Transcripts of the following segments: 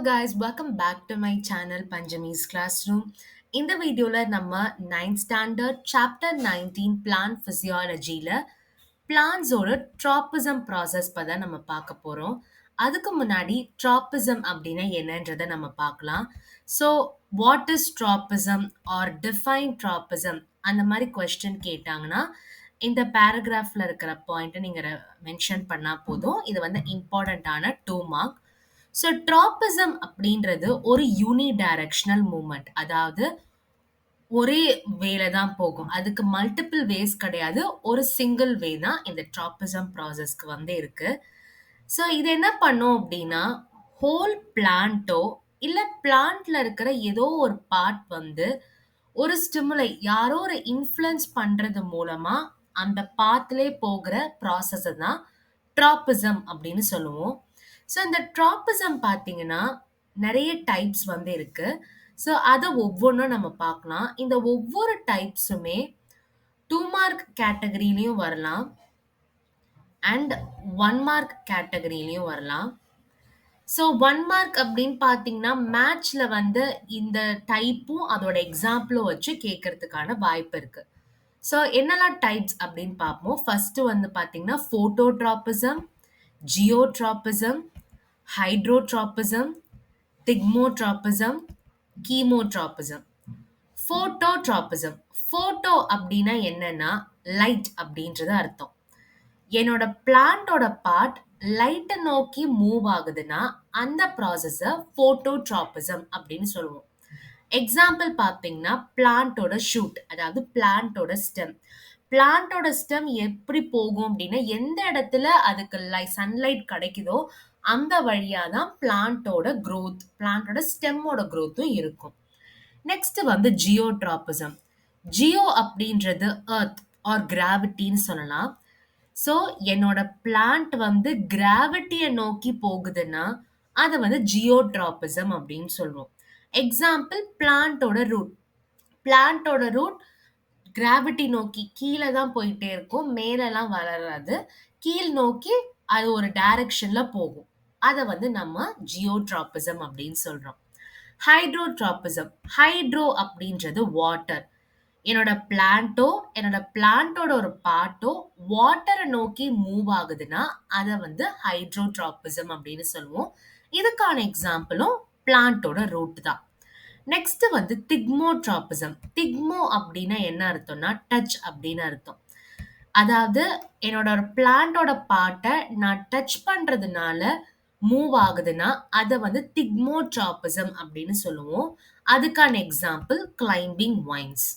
guys, welcome back to my channel Panjami's Classroom. இந்த வீடியோல நம்ம 9th standard chapter 19 plant physiologyல பிளான்ஸோட tropism process பத்தி நம்ம பார்க்க போறோம். அதுக்கு முன்னாடி tropism அப்படின்னா என்னன்றதை நம்ம பார்க்கலாம். So, what is tropism or define tropism? அந்த மாதிரி question கேட்டாங்கன்னா இந்த பேராகிராஃப்ல இருக்கிற பாயிண்ட்டை நீங்க மென்ஷன் பண்ணா போதும். இது வந்து இம்பார்ட்டன்டான 2 மார்க். ஸோ ட்ராபிசம் அப்படின்றது ஒரு யூனி டைரக்ஷனல் மூவ்மெண்ட். அதாவது ஒரே வேல தான் போகும். அதுக்கு மல்டிபிள் வேஸ் கிடையாது. ஒரு சிங்கிள் வே தான் இந்த ட்ராபிசம் ப்ராசஸ்க்கு வந்து இருக்கு. ஸோ இது என்ன பண்ணும் அப்படின்னா, ஹோல் பிளான்ட்டோ இல்ல பிளான்ட்ல இருக்கிற ஏதோ ஒரு பார்ட் வந்து ஒரு ஸ்டிமுலை யாரோ ஒரு இன்ஃப்ளூயன்ஸ் பண்றது மூலமா அந்த பாத்லே போகிற ப்ராசஸ தான் ட்ராபிசம் அப்படின்னு சொல்லுவோம். ஸோ இந்த ட்ராபிசம் பார்த்தீங்கன்னா நிறைய டைப்ஸ் வந்து இருக்கு. ஸோ அதை ஒவ்வொன்றும் நம்ம பார்க்கலாம். இந்த ஒவ்வொரு டைப்ஸுமே 2 மார்க் கேட்டகரியிலையும் வரலாம் அண்ட் 1 மார்க் கேட்டகரியிலையும் வரலாம். ஸோ 1 மார்க் அப்படின்னு பார்த்தீங்கன்னா மேட்ச்ல வந்து இந்த டைப்பும் அதோட எக்ஸாம்பிளும் வச்சு கேட்கறதுக்கான வாய்ப்பு இருக்கு. ஸோ என்னெல்லாம் டைப்ஸ் அப்படின்னு பார்ப்போம். ஃபர்ஸ்ட் வந்து பார்த்தீங்கன்னா ஃபோட்டோட்ராபிசம், ஜியோட்ராபிசம், ஹைட்ரோட்ராபிசம், திக்மோட்ராபிசம், கீமோட்ராபிசம். ஃபோட்டோட்ராபிசம். ஃபோட்டோ அப்படின்னா என்னன்னா லைட் அப்படின்றது அர்த்தம். என்னோட பிளான்ட்டோட பார்ட் லைட்டை நோக்கி மூவ் ஆகுதுன்னா அந்த ப்ராசஸ ஃபோட்டோட்ராபிசம் அப்படின்னு சொல்லுவோம். எக்ஸாம்பிள் பார்த்தீங்கன்னா பிளான்ட்டோட ஷூட், அதாவது பிளான்ட்டோட ஸ்டெம். பிளான்ட்டோட ஸ்டெம் எப்படி போகும் அப்படின்னா எந்த இடத்துல அதுக்கு சன்லைட் கிடைக்குதோ அந்த வழியா தான் பிளான்ட்டோட growth, பிளான்ட்டோட ஸ்டெம்மோட growthம் இருக்கும். நெக்ஸ்ட் வந்து ஜியோட்ராபிசம். ஜியோ அப்படின்றது எர்த் ஆர் கிராவிட்டின்னு சொல்லலாம். ஸோ என்னோட பிளான்ட் வந்து கிராவிட்டியை நோக்கி போகுதுன்னா அதை வந்து ஜியோட்ராபிசம் அப்படின்னு சொல்லுவோம். எக்ஸாம்பிள் பிளான்ட்டோட ரூட். பிளான்ட்டோட ரூட் கிராவிட்டி நோக்கி கீழே தான் போயிட்டே இருக்கும், மேலெல்லாம் வளராது. கீழ் நோக்கி அது ஒரு டைரக்ஷன்ல போகும். அதை வந்து நம்ம ஜியோட்ராபிசம் அப்படின்னு சொல்றோம். ஹைட்ரோட்ராபிசம். ஹைட்ரோ அப்படின்றது வாட்டர். என்னோட பிளான்ட்டோட ஒரு பார்ட்டோ வாட்டரை நோக்கி மூவ் ஆகுதுன்னா அதை வந்து ஹைட்ரோட்ராபிசம் அப்படின்னு சொல்லுவோம். இதுக்கான எக்ஸாம்பிளும் பிளான்ட்டோட ரூட் தான். நெக்ஸ்ட் வந்து திக்மோட்ராபிசம். திக்மோ அப்படின்னா என்ன அர்த்தம்னா டச் அப்படின்னு அர்த்தம். அதாவது என்னோட பிளான்ட்டோட பார்ட்டை நான் டச் பண்றதுனால மூவ் ஆகுதுன்னா அதை வந்து திக்மோட்ராபிசம் அப்படின்னு சொல்லுவோம். அதுக்கான எக்ஸாம்பிள் கிளைம்பிங் வைன்ஸ்.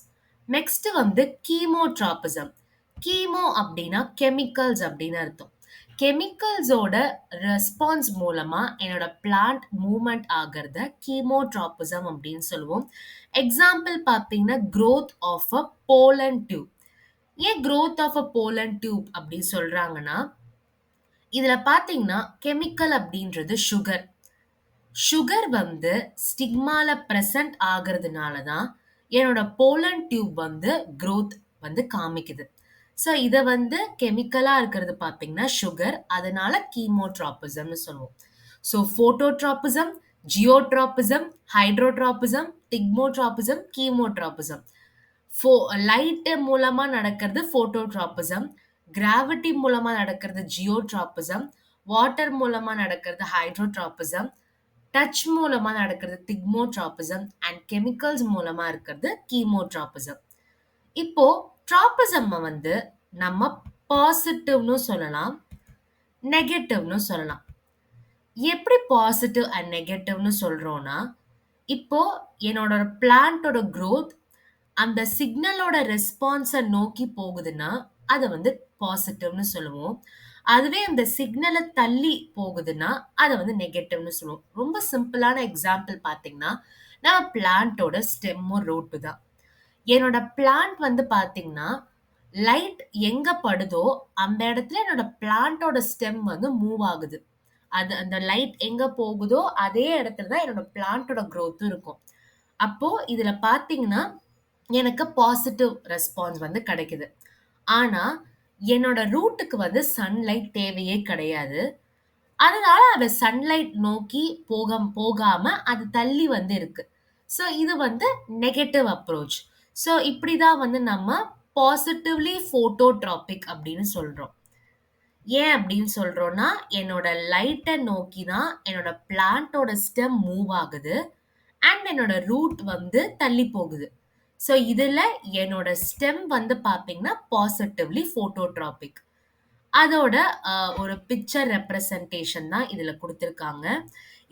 நெக்ஸ்ட் வந்து கீமோட்ராபிசம். கீமோ அப்படின்னா கெமிக்கல்ஸ் அப்படின்னு அர்த்தம். கெமிக்கல்ஸோட ரெஸ்பான்ஸ் மூலமா என்னோட பிளான்ட் மூவ்மெண்ட் ஆகிறத கீமோட்ராபிசம் அப்படின்னு சொல்லுவோம். எக்ஸாம்பிள் பார்த்தீங்கன்னா growth of a pollen tube. ஏன் growth of a pollen tube அப்படி சொல்றாங்கன்னா, இதுல பார்த்தீங்கன்னா கெமிக்கல் அப்படின்றது சுகர். சுகர் வந்து ஸ்டிக்மால பிரசன்ட் ஆகிறதுனால தான் என்னோட போலன் டியூப் வந்து growth வந்து காமிக்குது. ஸோ இதை வந்து கெமிக்கலா இருக்கிறது பார்த்தீங்கன்னா சுகர், அதனால கீமோட்ராபிசம்னு சொல்லுவோம். So phototropism, geotropism, hydrotropism, thigmotropism, chemotropism. Light மூலமா நடக்கிறது ஃபோட்டோட்ராபிசம், கிராவிட்டி மூலமா நடக்கிறது ஜியோட்ராபிசம், வாட்டர் மூலமா நடக்கிறது ஹைட்ரோட்ராபிசம், டச் மூலமா நடக்கிறது திக்மோட்ராபிசம் அண்ட் கெமிக்கல்ஸ் மூலமா இருக்கிறது கீமோட்ராபிசம். இப்போ ட்ராபிசம் வந்து நம்ம பாசிட்டிவ்னு சொல்லலாம், நெகட்டிவ்னு சொல்லலாம். எப்படி பாசிட்டிவ் அண்ட் நெகட்டிவ்னு சொல்றோம்னா, இப்போ என்னோட பிளான்ட்டோட growth அந்த சிக்னலோட ரெஸ்பான்ஸை நோக்கி போகுதுன்னா அதை வந்து பாசிட்டிவ்னு சொல்லுவோம். அதுவே அந்த சிக்னலை தள்ளி போகுதுன்னா அதை வந்து நெகட்டிவ்னு சொல்லுவோம். ரொம்ப சிம்பிளான எக்ஸாம்பிள் பார்த்தீங்கன்னா நம்ம பிளான்ட்டோட ஸ்டெம்மும் ரூட்டு தான். என்னோட பிளான்ட் வந்து பார்த்தீங்கன்னா லைட் எங்க படுதோ அந்த இடத்துல என்னோட பிளான்ட்டோட ஸ்டெம் வந்து மூவ் ஆகுது. அது அந்த லைட் எங்க போகுதோ அதே இடத்துல தான் என்னோட பிளான்ட்டோட growth இருக்கும். அப்போ இதுல பார்த்தீங்கன்னா எனக்கு பாசிட்டிவ் ரெஸ்பான்ஸ் வந்து கிடைக்குது. ஆனா என்னோட ரூட்டுக்கு வந்து சன்லைட் தேவையே கிடையாது. அதனால அது சன்லைட் நோக்கி போகாம அது தள்ளி வந்து இருக்கு. ஸோ இது வந்து நெகட்டிவ் அப்ரோச். ஸோ இப்படிதான் வந்து நம்ம பாசிட்டிவ்லி ஃபோட்டோட்ராபிக் அப்படின்னு சொல்றோம். ஏன் அப்படின்னு சொல்றோம்னா, என்னோட லைட்ட நோக்கி தான் என்னோட பிளான்ட்டோட ஸ்டெம் மூவ் ஆகுது. அண்ட் என்னோட ரூட் வந்து தள்ளி போகுது. ஸோ இதுல என்னோட ஸ்டெம் வந்து பார்த்தீங்கன்னா, பாசிட்டிவ்லி ஃபோட்டோட்ராபிக். அதோட ஒரு பிக்சர் ரெப்ரசன்டேஷன் தான் இதுல குடுத்திருக்காங்க.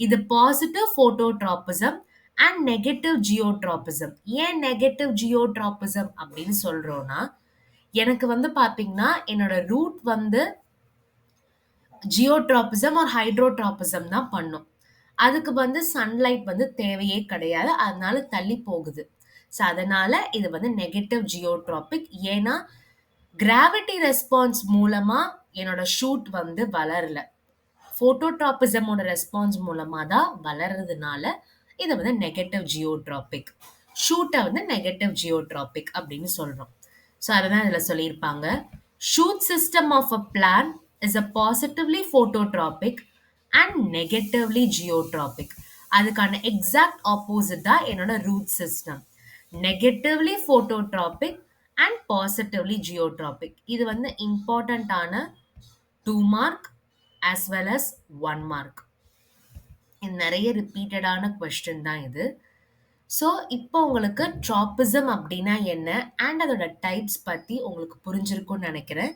இது பாசிட்டிவ் ஃபோட்டோட்ராபிசம் அண்ட் நெகட்டிவ் ஜியோட்ராபிசம். ஏன் நெகட்டிவ் ஜியோட்ராபிசம் அப்படின்னு சொல்றோம்னா, எனக்கு வந்து பார்த்தீங்கன்னா, என்னோட ரூட் வந்து ஜியோட்ராபிசம் ஆர் ஹைட்ரோட்ராபிசம் தான் பண்ணும். அதுக்கு வந்து சன்லைட் வந்து தேவையே கிடையாது. அதனால தள்ளி போகுது. ஸோ அதனால இது வந்து நெகட்டிவ் ஜியோட்ராபிக். ஏன்னா, கிராவிட்டி ரெஸ்பான்ஸ் மூலமா என்னோட ஷூட் வந்து வளரல. ஃபோட்டோட்ராபிசமோட ரெஸ்பான்ஸ் மூலமா தான் வளர்றதுனால, இத வந்து நெகட்டிவ் ஜியோட்ராபிக். ஷூட்ட வந்து நெகட்டிவ் ஜியோட்ராபிக் அப்படின்னு சொல்றோம். ஸோ அததான் இதுல சொல்லியிருப்பாங்க. Shoot system of a plant is a positively phototropic and negatively geotropic. அதுக்கான எக்ஸாக்ட் ஆப்போசிட் தான் என்னோட root system. Negatively phototropic and positively geotropic. இது வந்து இம்பார்ட்டன்ட்டான 2 mark as well as 1 mark. இது நெறைய ரிப்பீட்டடான கொஸ்டின் தான் இது. ஸோ, இப்போ உங்களுக்கு ட்ராபிசம் அப்டின்னா என்ன? அண்ட் அதோட டைப்ஸ் பத்தி உங்களுக்கு புரிஞ்சிருக்கும்னு நெனைக்கிறேன்.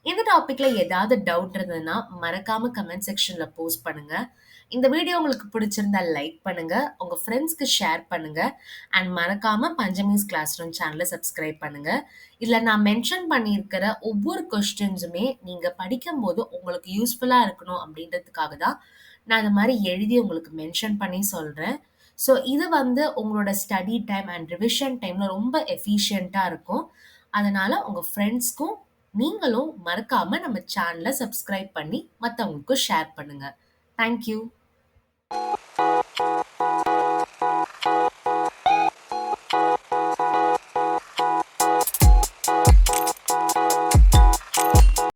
இந்த டாபிக்ல ஏதாவது டவுட் இருந்ததுன்னா, மறக்காம கமெண்ட் செக்ஷன்ல போஸ்ட் பண்ணுங்க. இந்த வீடியோ உங்களுக்கு பிடிச்சிருந்தா லைக் பண்ணுங்க. உங்க ஃப்ரெண்ட்ஸ்க்கு ஷேர் பண்ணுங்க. அண்ட் மறக்காம பஞ்சமிஸ் கிளாஸ் ரூம் சேனல சப்ஸ்கிரைப் பண்ணுங்க. இதுல நான் மென்ஷன் பண்ணியிருக்கிற ஒவ்வொரு கொஸ்டின்ஸுமே நீங்க படிக்கும்போது உங்களுக்கு யூஸ்ஃபுல்லா இருக்கணும் அப்படின்றதுக்காக தான் நான் இந்த மாரி எழுதி உங்களுக்கு மென்ஷன் பண்ணி சொல்றேன். ஸோ இது வந்து உங்களோட ஸ்டடி டைம் அண்ட் ரிவிஷன் டைம்ல ரொம்ப எஃபிஷியன்ட்டா இருக்கும். அதனால உங்க ஃப்ரெண்ட்ஸ்க்கும் நீங்களும் மறக்காம நம்ம சேனல சப்ஸ்கிரைப் பண்ணி மத்தவங்களுக்கும் ஷேர் பண்ணுங்க. Thank you.